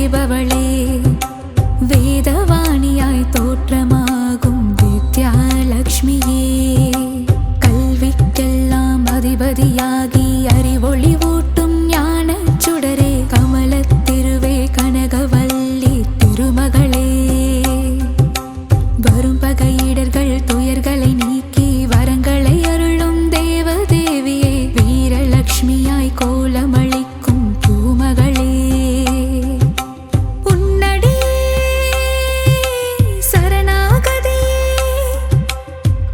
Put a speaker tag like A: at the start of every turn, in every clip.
A: செய்பவளே, வேதவாணியாய் தோற்றமாகும் வித்யாலக்ஷ்மியே, கல்விக்கெல்லாம் அதிபதியாகி அறிவொளி ஊட்டும் ஞானச் சுடரே, கமலத்திருவே கனகவல்லி திருமகளே, வரும் பகையிடர்கள் துயர்களை நீக்கி வரங்களை அருளும் தேவதேவியே, வீரலக்ஷ்மியாய் கோலமளிக்கும் பூமகளே, உன்னடி சரணாகதி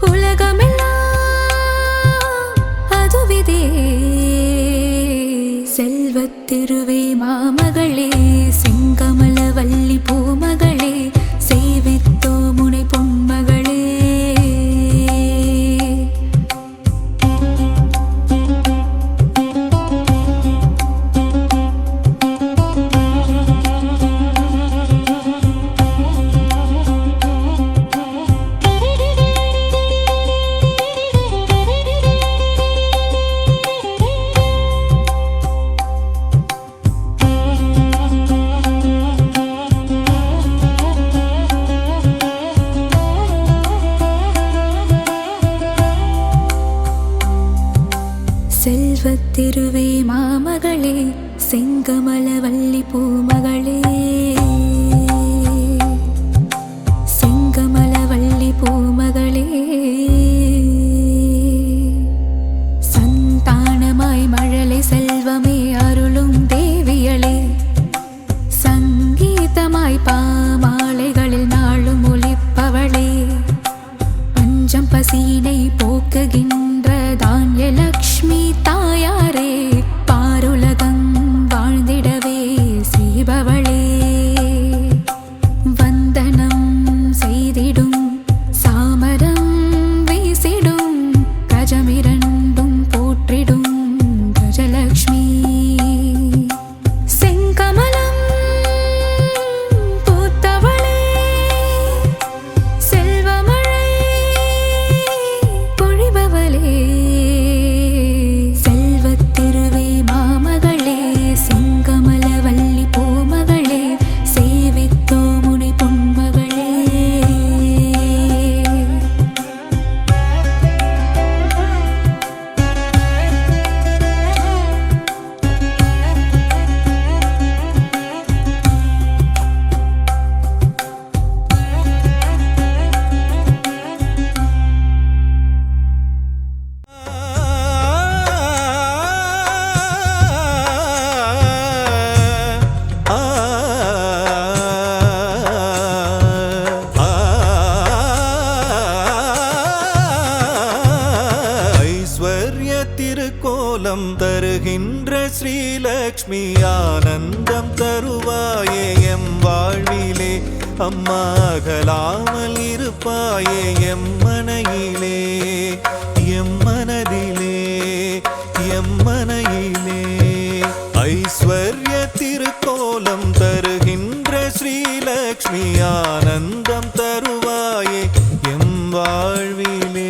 A: உலகமெல்லாம் அதுவிதே, செல்வத்திருவே மாமகளே, செங்கமலவல்லி பூமகளே, சேவித்தோ முனை பொன்மகளே. செல்வத்திருவே மாமகளே, செங்கமலவல்லி பூமகளே, செங்கமலவல்லி பூமகளே, சந்தானமாய் மழலை செல்வமே அருளும் தேவியளே, சங்கீதமாய் பாமாலைகளில் நாளும் ஒலிப்பவளே, பஞ்சம் பசியினை போக்குகின்ற தான்யலக்ஷ்மி தாயாரே, பாருலகம் வாழ்ந்திடவே செய்பவளே, வந்தனம் செய்திடும் சாமரம் வீசிடும் கஜமிரண்டும் போற்றிடும் கஜலக்ஷ்மி, செங்கமலம் பூத்தவளே, செல்வமழை பொழிபவளே, செல்வத்திருவே மாமகளே, செங்கமலவல்லி பூமகளே, சேவித்தோ முனை பொன்மகளே.
B: ஐஸ்வர்ய திருக்கோலம் தருகின்ற ஸ்ரீலக்ஷ்மி, ஆனந்தம் தருவாயே எம் வாழ்விலே, அம்மா அகலாமல் இருப்பாயே எம் மனையிலே, எம் மனதிலே, எம் மனையிலே. ஐஸ்வர்ய திருக்கோலம் தருகின்ற ஸ்ரீலக்ஷ்மி, ஆனந்தம் தருவாயே எம் வாழ்விலே.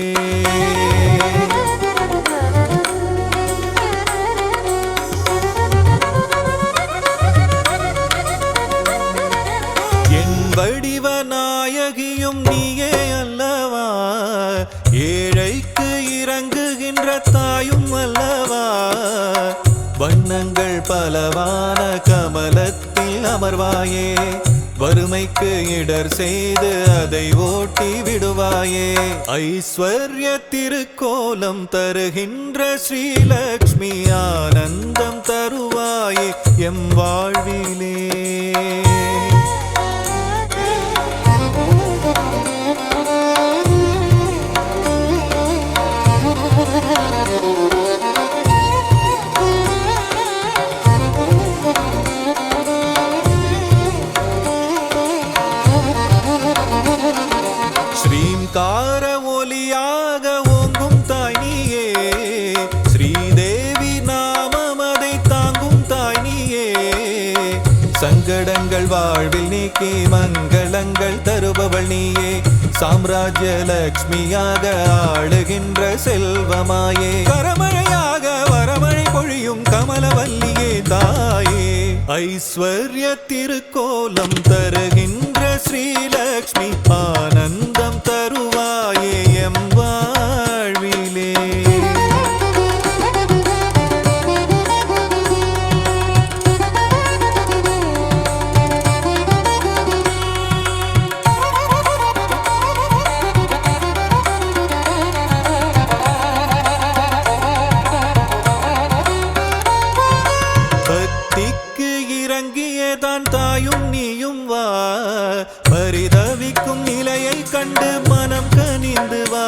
B: வடிவநாயகியும் நீயே அல்லவா, ஏழைக்கு இறங்குகின்ற தாயும் அல்லவா, வண்ணங்கள் பலவான கமலத்தில் அமர்வாயே, வறுமைக்கு இடர் செய்து அதை ஓட்டி விடுவாயே, ஐஸ்வர்ய திருக்கோலம் தருகின்ற ஸ்ரீலக்ஷ்மி, ஆனந்தம் தருவாயே எம் வாழ்விலே. ஸ்ரீங்கார ஒலியாக ஓங்கும் தாய் நீயே, ஸ்ரீதேவி நாமம் அதை தாங்கும் தாய் நீயே, சங்கடங்கள் வாழ்வில் நீக்கி மங்களங்கள் தருபவள் நீயே, சாம்ராஜ்ய லக்ஷ்மியாக ஆளுகின்ற செல்வமாயே, கரமழையாக வரமழை பொழியும் கமலவல்லியே தாயே. ஐஸ்வர்ய திருக்கோலம் தருகின்ற ஸ்ரீலக்ஷ்மி ஆனந்தம் தருவாயே எம் வாழ்விலே. இறங்கியதான் தாயும் நீயும் வா, பரிதவிக்கும் நிலையை கண்டு மனம் கனிந்து வா,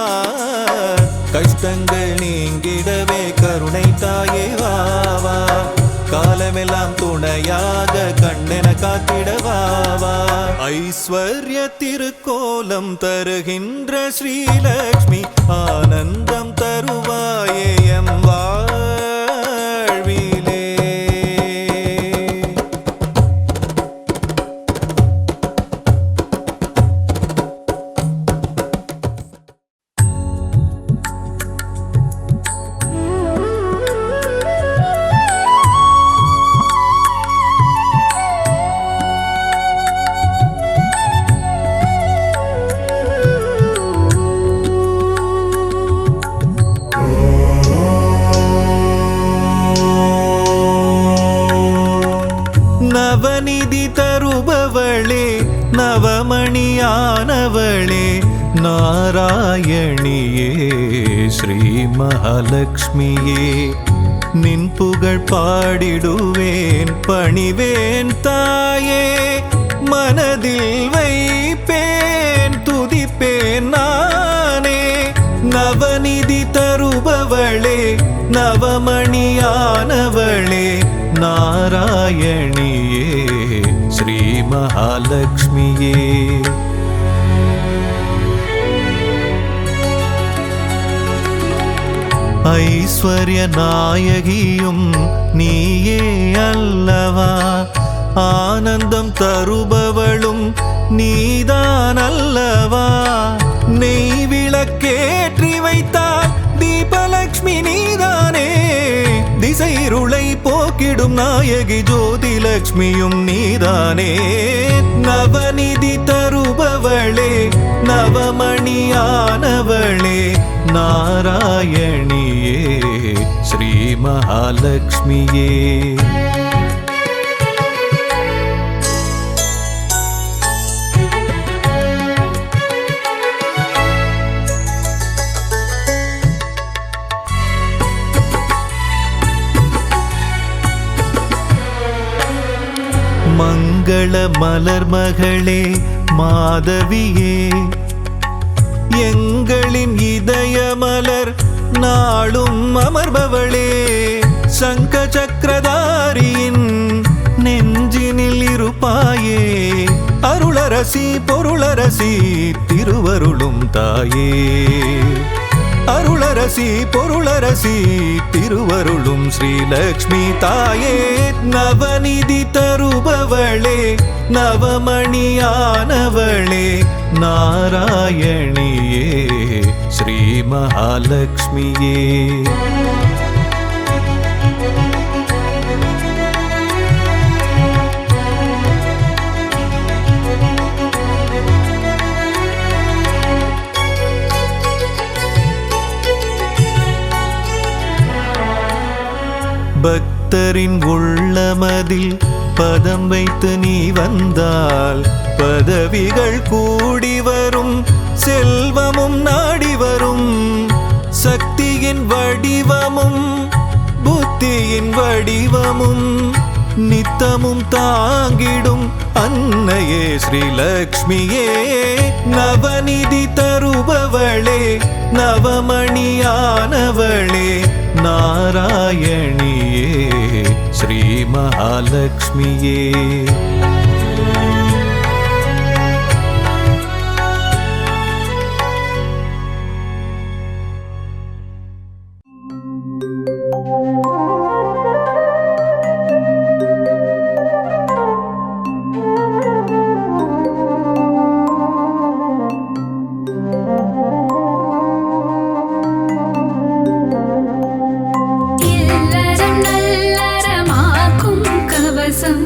B: கஷ்டங்கள் நீங்கிடவே கருணை தாயே வா வா, காலமெல்லாம் துணையாக கண்ணென காத்திடவா வா. ஐஸ்வர்ய திருக்கோலம் தருகின்ற ஸ்ரீலக்ஷ்மி ஆனந்தம் தருவாயே எம் வாழ்விலே. நவநிதி தருபவளே நவமணியானவளே நாராயணியே ஸ்ரீ மகாலட்சுமியே, நின் புகழ் பாடிடுவேன் பணிவேன் தாயே, மனதில் வைப்பேன் துதிப்பேன் நானே. நவநிதி தருபவளே நவமணியானவளே நாராயணியே ஸ்ரீ மகாலட்சுமியே. ஐஸ்வர்ய நாயகியும் நீயே அல்லவா, ஆனந்தம் தருபவளும் நீதான் அல்லவா, நெய் விளக்கேற்றி வைத்தால் தீபலக்ஷ்மி நீதானே, திசைருளை போக்கிடும் நாயகி ஜோதி லக்ஷ்மியும் நீதானே. நவநிதி தருபவளே நவமணியானவளே நாராயணியே ஸ்ரீ மகாலட்சுமியே. மங்கள மலர் மகளே மாதவியே, எங்களின் இதய மலர் நாளும் அமர்பவளே, சங்க சக்கரதாரியின் நெஞ்சினில் இருப்பாயே, அருளரசி பொருளரசி திருவருளும் தாயே, அருளரசி பொருளரசி திருவருளும் ஸ்ரீலக்ஷ்மி தாயே. நவநிதி தருபவளே நவமணியானவளே நாராயணியே ஸ்ரீ மகாலட்சுமியே. பக்தரின் உள்ளமதில் பதம் வைத்து நீ வந்தால் பதவிகள் கூடி வரும், செல்வமும் நாடி வரும், சக்தியின் வடிவமும் புத்தியின் வடிவமும் நித்தமும் தாங்கிடும் அன்னையே ஸ்ரீலக்ஷ்மியே. நவநிதி தருபவளே நவமணியானவளே நாராயணியே ஸ்ரீ மகாலட்சுமியே.
A: இல்லறம் நல்லறமாக்கும் கவசம்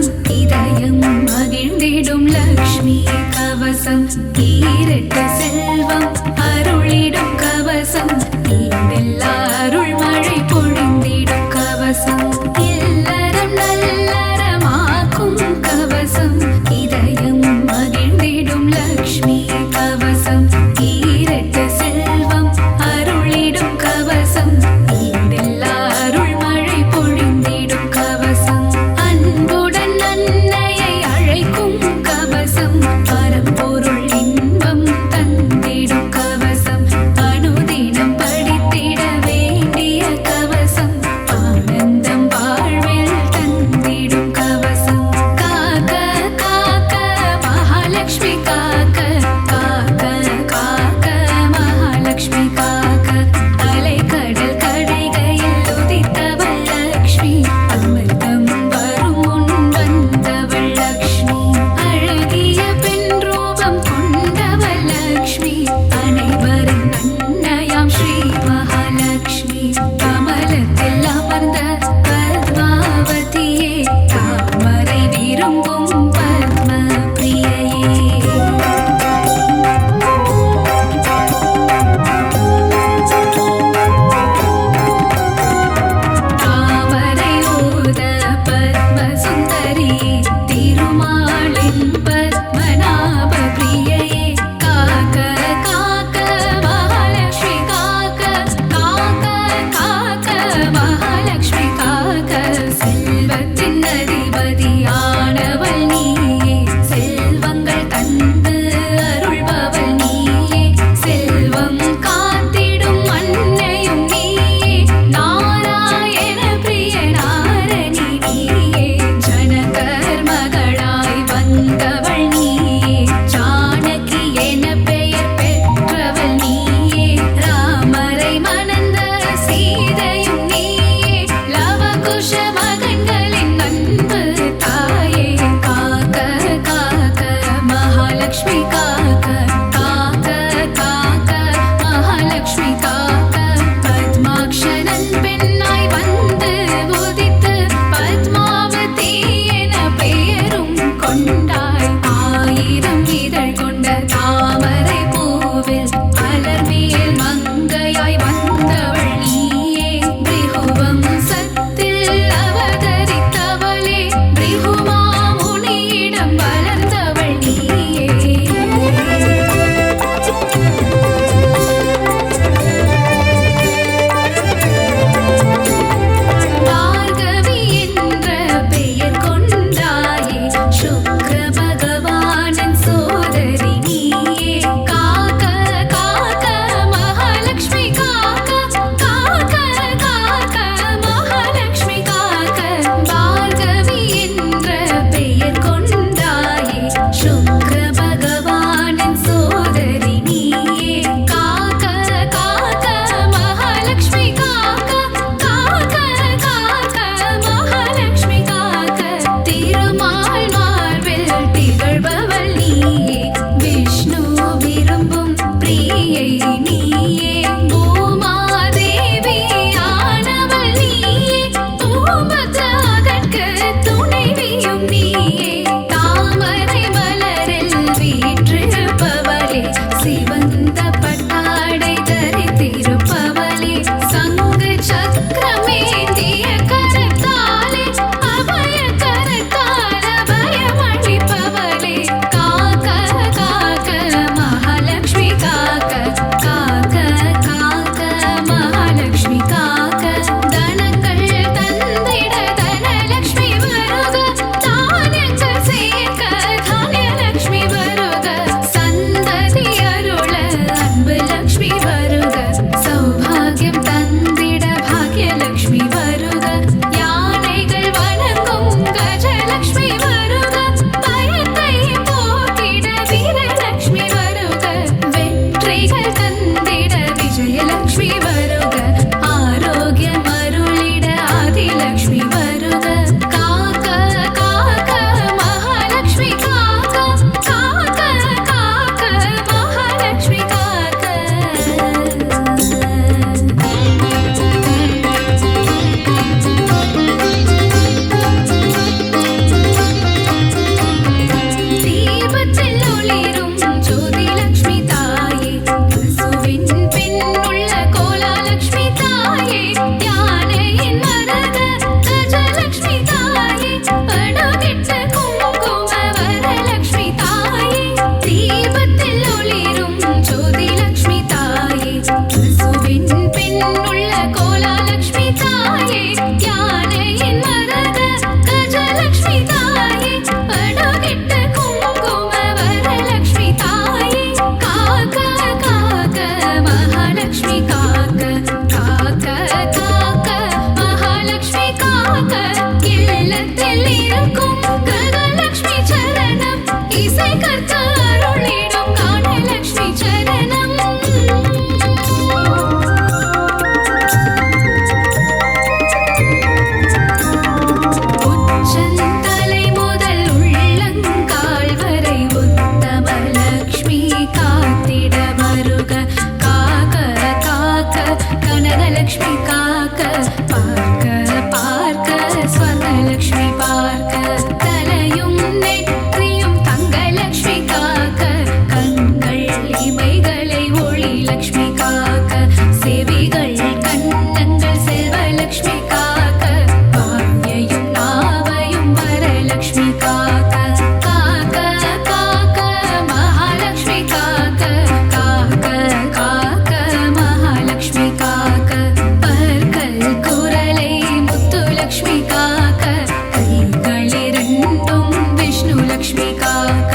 A: லக்ஷ்மி காக்க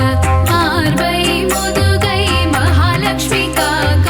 A: மார்பை முதுகை மகாலட்சுமி காக்க